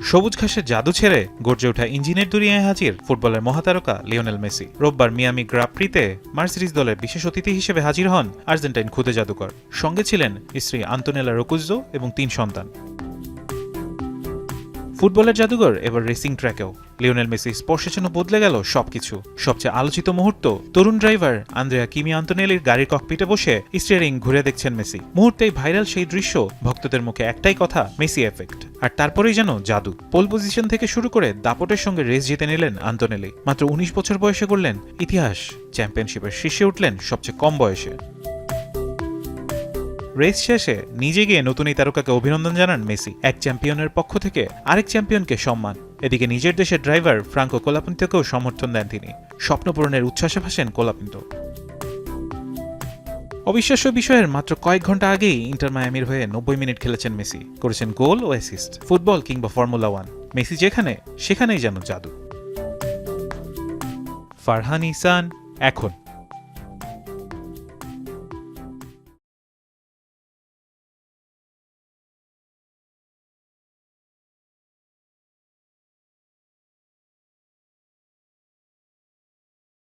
সবুজ ঘাসের জাদু ছেড়ে গর্জে ওঠা ইঞ্জিনের দুনিয়ায় হাজির ফুটবলের মহাতারকা লিওনেল মেসি। রোববার মিয়ামি গ্রাঁ প্রিতে মার্সিডিজ দলের বিশেষ অতিথি হিসেবে হাজির হন আর্জেন্টাইন খুদে জাদুকর। সঙ্গে ছিলেন স্ত্রী আন্তোনেলা রোকুজ্জো এবং ৩ সন্তান। ফুটবলের জাদুঘর এবার রেসিং ট্র্যাকেও। লিওনেল মেসি স্পর্শে যেন বদলে গেল সবকিছু। সবচেয়ে আলোচিত মুহূর্ত, তরুণ ড্রাইভার আন্দ্রেয়া কিমি আন্তোনেলির গাড়ির ককপিটে বসে স্টিয়ারিং ঘুরে দেখছেন মেসি। মুহূর্তেই ভাইরাল সেই দৃশ্য, ভক্তদের মুখে একটাই কথা, মেসি এফেক্ট। আর তারপরেই যেন জাদু। পোল পজিশন থেকে শুরু করে দাপটের সঙ্গে রেস জিতে নিলেন আন্তোনেলি। মাত্র ১৯ বছর বয়সে করলেন ইতিহাস। চ্যাম্পিয়নশিপের শীর্ষে উঠলেন সবচেয়ে কম বয়সে। রেস শেষে নিজে গিয়ে নতুন এই তারকাকে অভিনন্দন জানান মেসি। এক চ্যাম্পিয়নের পক্ষ থেকে আরেক চ্যাম্পিয়নকে সম্মান। এদিকে নিজের দেশের ড্রাইভার ফ্রাঙ্কো কোলাপিন্তোকেও সমর্থন দেন তিনি। স্বপ্ন পূরণের উচ্ছ্বাসে ভাসেন কোলাপিন্তো। অবিশ্বাস্য বিষয়ের মাত্র কয়েক ঘন্টা আগেই ইন্টার মায়ামির হয়ে ৯০ মিনিট খেলেছেন মেসি। করেছেন গোল ও অ্যাসিস্ট। ফুটবল কিংবা ফর্মুলা 1, মেসি যেখানে সেখানেই যেন জাদু। ফারহান ইহসান, এখন।